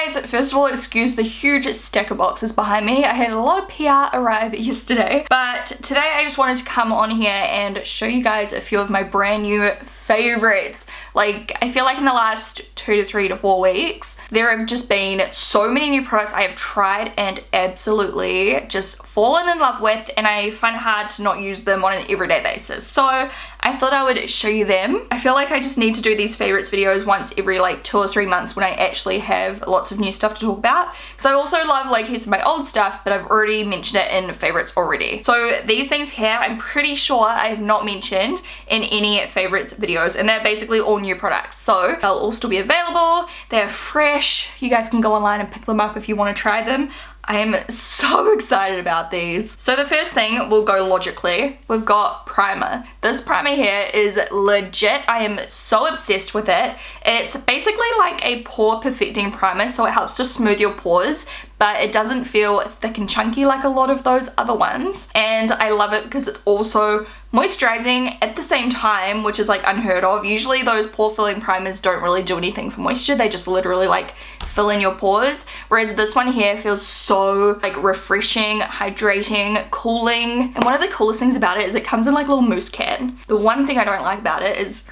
guys, first of all, excuse the huge stack of boxes behind me. I had a lot of PR arrive yesterday, but today I just wanted to come on here and show you guys a few of my brand new favorites. Like, I feel like in the last 2 to 3 to 4 weeks, there have just been so many new products I have tried and absolutely just fallen in love with, and I find it hard to not use them on an everyday basis. So I thought I would show you them. I feel like I just need to do these favorites videos once every like 2 or 3 months when I actually have lots of new stuff to talk about. Because I also love like here's my old stuff, but I've already mentioned it in favorites already. So these things here, I'm pretty sure I have not mentioned in any favorites videos, and they're basically all new products. So they'll all still be available. They're fresh. You guys can go online and pick them up if you want to try them. I am so excited about these. So the first thing, we'll go logically. We've got primer. This primer here is legit. I am so obsessed with it. It's basically like a pore perfecting primer, so it helps to smooth your pores, but it doesn't feel thick and chunky like a lot of those other ones. And I love it because it's also moisturizing at the same time, which is like unheard of. Usually those pore filling primers don't really do anything for moisture. They just literally like fill in your pores. Whereas this one here feels so like refreshing, hydrating, cooling. And one of the coolest things about it is it comes in like a little mousse can. The one thing I don't like about it is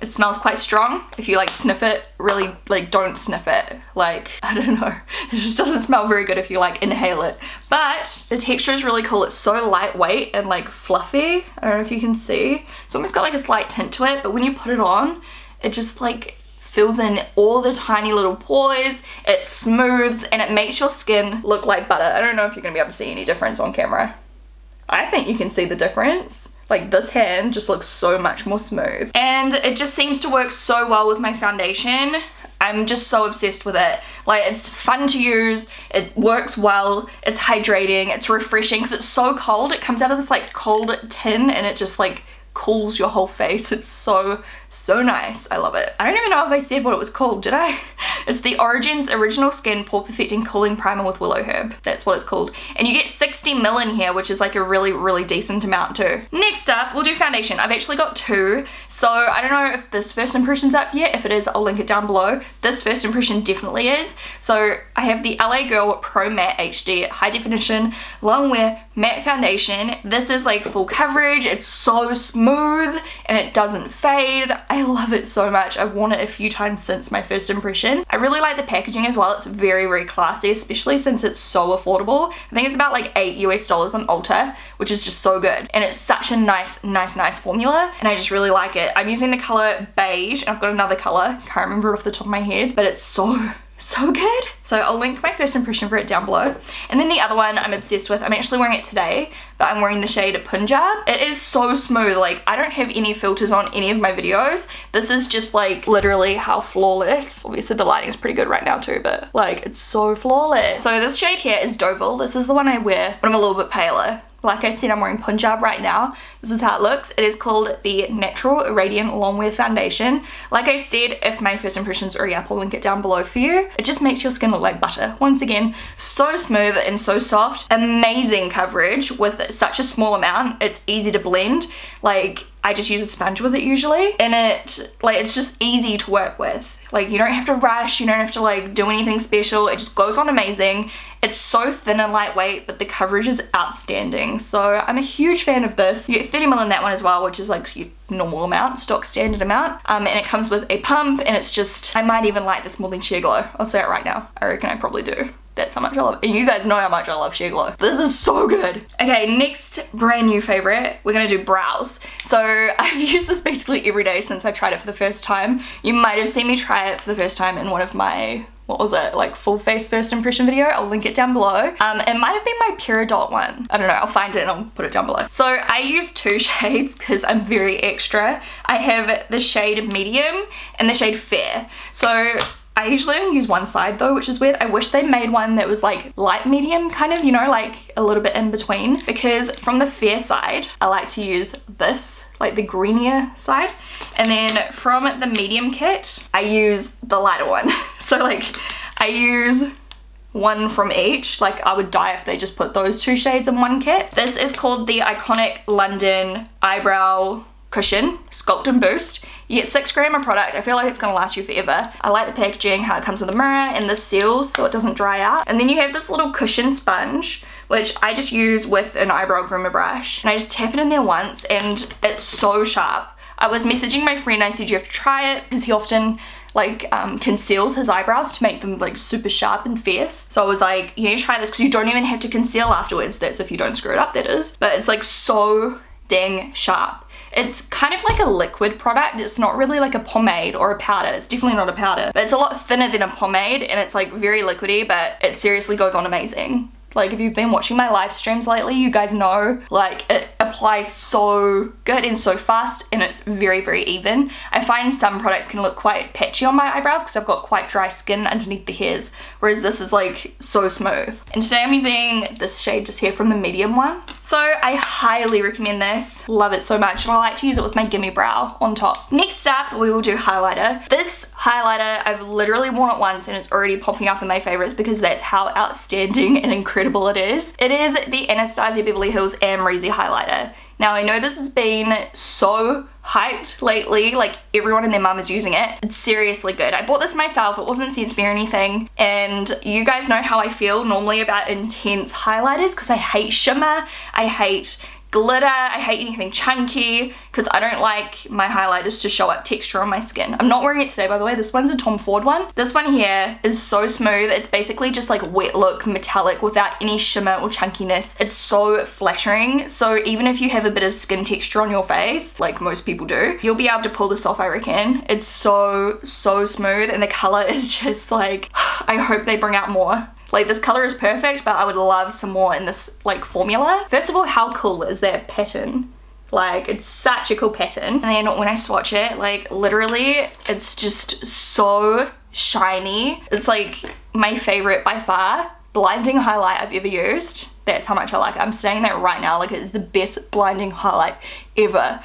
it smells quite strong. If you like sniff it, really like don't sniff it. Like, I don't know. It just doesn't smell very good if you like inhale it. But the texture is really cool. It's so lightweight and like fluffy. I don't know if you can see. It's almost got like a slight tint to it, but when you put it on, it just like fills in all the tiny little pores. It smooths and it makes your skin look like butter. I don't know if you're gonna be able to see any difference on camera. I think you can see the difference. Like this hand just looks so much more smooth. And it just seems to work so well with my foundation. I'm just so obsessed with it. Like, it's fun to use, it works well, it's hydrating, it's refreshing because it's so cold. It comes out of this like cold tin and it just like cools your whole face. It's so nice. I love it. I don't even know if I said what it was called, did I? It's the Origins Original Skin Pore Perfecting Cooling Primer with Willow Herb. That's what it's called. And you get 60 ml in here, which is like a really decent amount too. Next up, we'll do foundation. I've actually got 2. So I don't know if this first impression's up yet. If it is, I'll link it down below. This first impression definitely is. So I have the LA Girl Pro Matte HD High Definition Long Wear Matte Foundation. This is like full coverage. It's so smooth and it doesn't fade. I love it so much. I've worn it a few times since my first impression. I really like the packaging as well. It's very classy, especially since it's so affordable. I think it's about like $8 US on Ulta, which is just so good. And it's such a nice formula, and I just really like it. I'm using the color beige, and I've got another color, can't remember it off the top of my head, but it's so good. So I'll link my first impression for it down below. And then the other one I'm obsessed with, I'm actually wearing it today, but I'm wearing the shade Punjab. It is so smooth. Like, I don't have any filters on any of my videos. This is just like literally how flawless. Obviously the lighting is pretty good right now too, but like it's so flawless. So this shade here is Deauville. This is the one I wear when I'm a little bit paler. Like I said, I'm wearing Punjab right now. This is how it looks. It is called the Natural Radiant Longwear Foundation. Like I said, if my first impression's already up, I'll link it down below for you. It just makes your skin look like butter. Once again, so smooth and so soft. Amazing coverage with such a small amount. It's easy to blend. Like, I just use a sponge with it usually. And it's just easy to work with. Like, you don't have to rush, you don't have to like do anything special. It just goes on amazing. It's so thin and lightweight, but the coverage is outstanding. So I'm a huge fan of this. You get 30 ml in that one as well, which is like your normal amount, stock standard amount. And it comes with a pump, and it's just, I might even like this more than Sheer Glow. I'll say it right now. I reckon I probably do. That's how much I love it. And you guys know how much I love Sheer Glow. This is so good. Okay, next brand new favorite, we're gonna do brows. So I've used this basically every day since I tried it for the first time. You might have seen me try it for the first time in one of my, what was it, like full face first impression video. I'll link it down below. It might have been my Peridot one. I don't know, I'll find it and I'll put it down below. So I use 2 shades because I'm very extra. I have the shade Medium and the shade Fair. So I usually only use one side though, which is weird. I wish they made one that was like light medium kind of, you know, like a little bit in between, because from the fair side, I like to use this, like the greenier side. And then from the medium kit, I use the lighter one. So like I use one from each. Like, I would die if they just put those 2 shades in one kit. This is called the Iconic London Eyebrow Cushion Sculpt and Boost. You get 6 grams of product. I feel like it's gonna last you forever. I like the packaging, how it comes with a mirror and this seals so it doesn't dry out. And then you have this little cushion sponge, which I just use with an eyebrow groomer brush. And I just tap it in there once and it's so sharp. I was messaging my friend, I said you have to try it because he often like conceals his eyebrows to make them like super sharp and fierce. So I was like, you need to try this because you don't even have to conceal afterwards. That's if you don't screw it up, that is. But it's like so dang sharp. It's kind of like a liquid product. It's not really like a pomade or a powder. It's definitely not a powder, but it's a lot thinner than a pomade and it's like very liquidy, but it seriously goes on amazing. Like if you've been watching my live streams lately, you guys know like it applies so good and so fast and it's very, very even. I find some products can look quite patchy on my eyebrows because I've got quite dry skin underneath the hairs, whereas this is like so smooth. And today I'm using this shade just here from the medium one. So I highly recommend this. Love it so much and I like to use it with my gimme brow on top. Next up, we will do highlighter. This highlighter, I've literally worn it once and it's already popping up in my favorites because that's how outstanding and incredible it is. It is the Anastasia Beverly Hills Amrezy highlighter. Now I know this has been so hyped lately, like everyone and their mum is using it. It's seriously good. I bought this myself, it wasn't sent to me or anything, and you guys know how I feel normally about intense highlighters because I hate shimmer, I hate glitter, I hate anything chunky because I don't like my highlighters to show up texture on my skin. I'm not wearing it today, by the way. This one's a Tom Ford one. This one here is so smooth. It's basically just like wet look metallic without any shimmer or chunkiness. It's so flattering. So even if you have a bit of skin texture on your face, like most people do, you'll be able to pull this off, I reckon. It's so smooth and the color is just like, I hope they bring out more. Like this color is perfect, but I would love some more in this like formula. First of all, how cool is that pattern? Like it's such a cool pattern. And then when I swatch it, like literally it's just so shiny. It's like my favorite by far. Blinding highlight I've ever used. That's how much I like it. I'm saying that right now, like it's the best blinding highlight ever.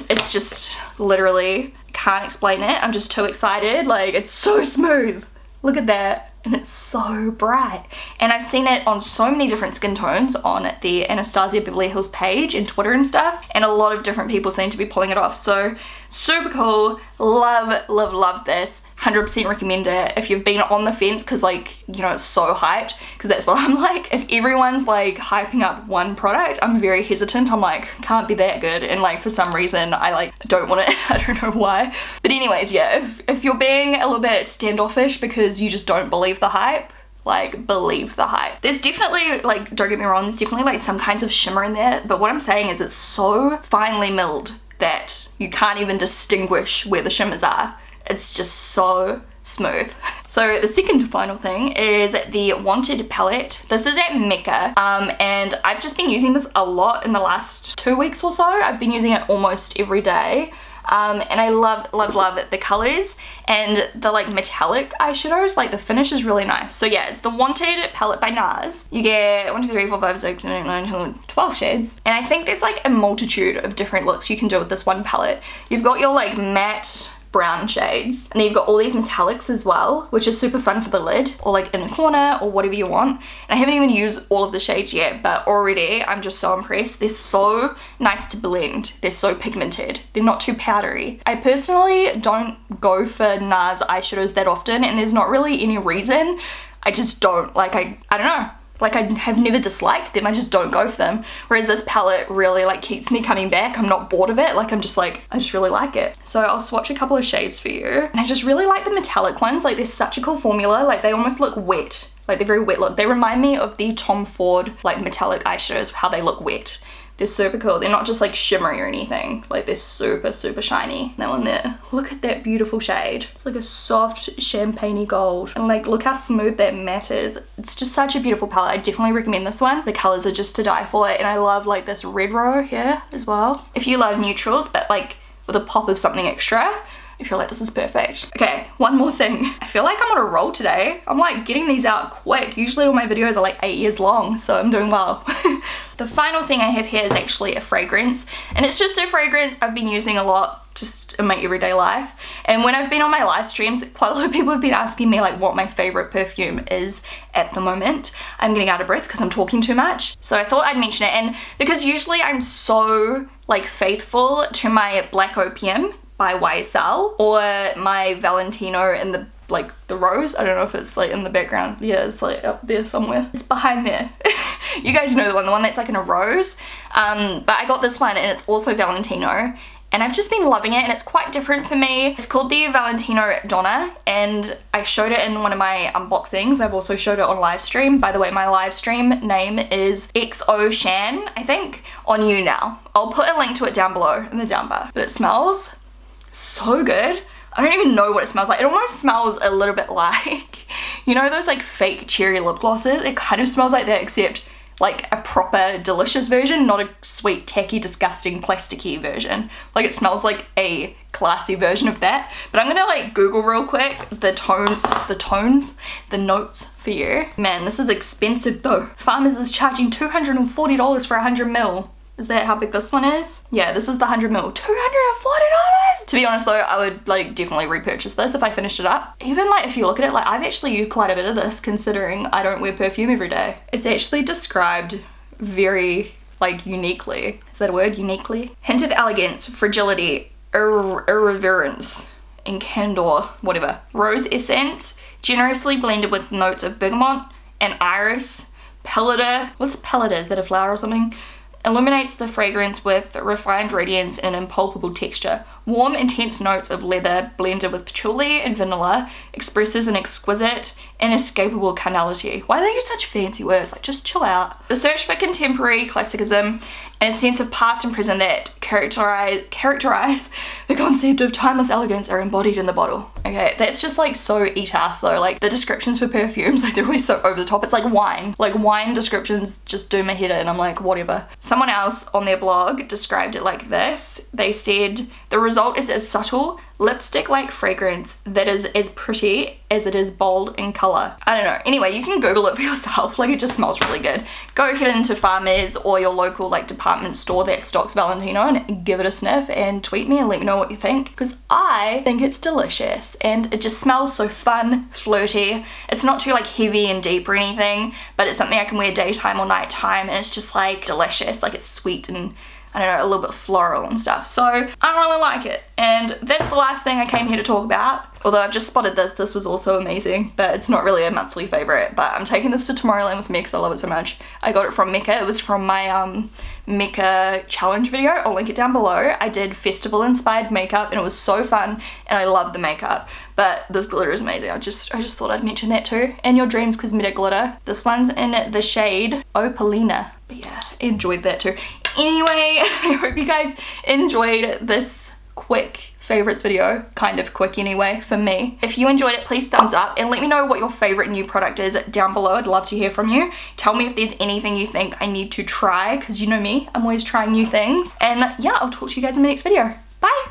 It's just literally, can't explain it. I'm just too excited. Like it's so smooth. Look at that. And it's so bright. And I've seen it on so many different skin tones on the Anastasia Beverly Hills page and Twitter and stuff. And a lot of different people seem to be pulling it off. So super cool. Love this. 100% recommend it if you've been on the fence because like, you know, it's so hyped, because that's what I'm like. If everyone's like hyping up one product, I'm very hesitant. I'm like, can't be that good, and like for some reason I like don't want it. I don't know why, but anyways, yeah, if you're being a little bit standoffish because you just don't believe the hype, like believe the hype. There's definitely, like, don't get me wrong, there's definitely like some kinds of shimmer in there, but what I'm saying is it's so finely milled that you can't even distinguish where the shimmers are. It's just so smooth. So the second final thing is the Wanted palette. This is at Mecca, and I've just been using this a lot in the last 2 weeks or so. I've been using it almost every day. And I love the colors and the like metallic eyeshadows. Like the finish is really nice. So yeah, it's the Wanted palette by NARS. You get 1, 2, 3, 4, 5, 6, 7, 8, 9, 10, 12 shades. And I think there's like a multitude of different looks you can do with this one palette. You've got your like matte brown shades, and then you've got all these metallics as well, which is super fun for the lid or like in a corner or whatever you want. And I haven't even used all of the shades yet, but already I'm just so impressed. They're so nice to blend. They're so pigmented. They're not too powdery. I personally don't go for NARS eyeshadows that often, and there's not really any reason. I just don't. Like, I don't know. Like, I have never disliked them, I just don't go for them. Whereas this palette really like keeps me coming back. I'm not bored of it. Like, I'm just like, I just really like it. So I'll swatch a couple of shades for you. And I just really like the metallic ones. Like, they're such a cool formula. Like, they almost look wet. Like, they're very wet look. They remind me of the Tom Ford like metallic eyeshadows, how they look wet. They're super cool. They're not just like shimmery or anything. Like, they're super shiny. That one there. Look at that beautiful shade. It's like a soft champagne-y gold. And like, look how smooth that matte is. It's just such a beautiful palette. I definitely recommend this one. The colors are just to die for it. And I love like this red row here as well. If you love neutrals, but like with a pop of something extra, I feel like this is perfect. Okay, one more thing. I feel like I'm on a roll today. I'm like getting these out quick. Usually all my videos are like 8 years long, so I'm doing well. The final thing I have here is actually a fragrance, and it's just a fragrance I've been using a lot just in my everyday life. And when I've been on my live streams, quite a lot of people have been asking me like what my favorite perfume is at the moment. I'm getting out of breath because I'm talking too much. So I thought I'd mention it, and because usually I'm so like faithful to my Black Opium by YSL or my Valentino in the like the rose. I don't know if it's like in the background. Yeah, it's like up there somewhere. It's behind there. You guys know the one that's like in a rose. But I got this one and it's also Valentino. And I've just been loving it, and it's quite different for me. It's called the Valentino Donna, and I showed it in one of my unboxings. I've also showed it on live stream. By the way, my live stream name is XO Shan, I think, on You Now. I'll put a link to it down below in the down bar. But it smells so good. I don't even know what it smells like. It almost smells a little bit like, you know those like fake cherry lip glosses? It kind of smells like that, except like a proper delicious version, not a sweet, tacky, disgusting, plasticky version. Like it smells like a classy version of that. But I'm gonna like Google real quick the notes for you. Man, this is expensive though. Farmers is charging $240 for 100 ml. Is that how big this one is? Yeah, this is the 100 ml. $240! To be honest though, I would like definitely repurchase this if I finished it up. Even like if you look at it, like I've actually used quite a bit of this considering I don't wear perfume every day. It's actually described very like uniquely. Is that a word? Uniquely? Hint of elegance, fragility, irreverence, and candor, whatever. Rose essence, generously blended with notes of bergamot and iris. Pellida. What's pellida? Is that a flower or something? Illuminates the fragrance with refined radiance and impalpable texture. Warm, intense notes of leather blended with patchouli and vanilla expresses an exquisite, inescapable carnality. Why do they use such fancy words? Like, just chill out. The search for contemporary classicism and a sense of past and present that characterize the concept of timeless elegance are embodied in the bottle. Okay, that's just like so eat-ass though. Like the descriptions for perfumes, like they're always so over the top. It's like wine. Like wine descriptions just do my head in. I'm like, whatever. Someone else on their blog described it like this. They said, the result is a subtle, lipstick-like fragrance that is as pretty as it is bold in color. I don't know. Anyway, you can Google it for yourself. Like, it just smells really good. Go head into Farmers or your local like department store that stocks Valentino and give it a sniff and tweet me and let me know what you think, because I think it's delicious and it just smells so fun, flirty. It's not too like heavy and deep or anything, but it's something I can wear daytime or nighttime, and it's just like delicious. Like, it's sweet and I don't know, a little bit floral and stuff. So I really like it, and that's the last thing I came here to talk about. Although I've just spotted this was also amazing, but it's not really a monthly favorite. But I'm taking this to Tomorrowland with me because I love it so much. I got it from Mecca. It was from my Mecca challenge video. I'll link it down below. I did festival inspired makeup and it was so fun, and I love the makeup. But this glitter is amazing. I just thought I'd mention that too. And Your Dreams Cosmetic Glitter. This one's in the shade Opalina. But yeah, enjoyed that too. Anyway, I hope you guys enjoyed this quick favorites video. Kind of quick anyway for me. If you enjoyed it, please thumbs up and let me know what your favorite new product is down below. I'd love to hear from you. Tell me if there's anything you think I need to try, because you know me, I'm always trying new things. And yeah, I'll talk to you guys in my next video. Bye!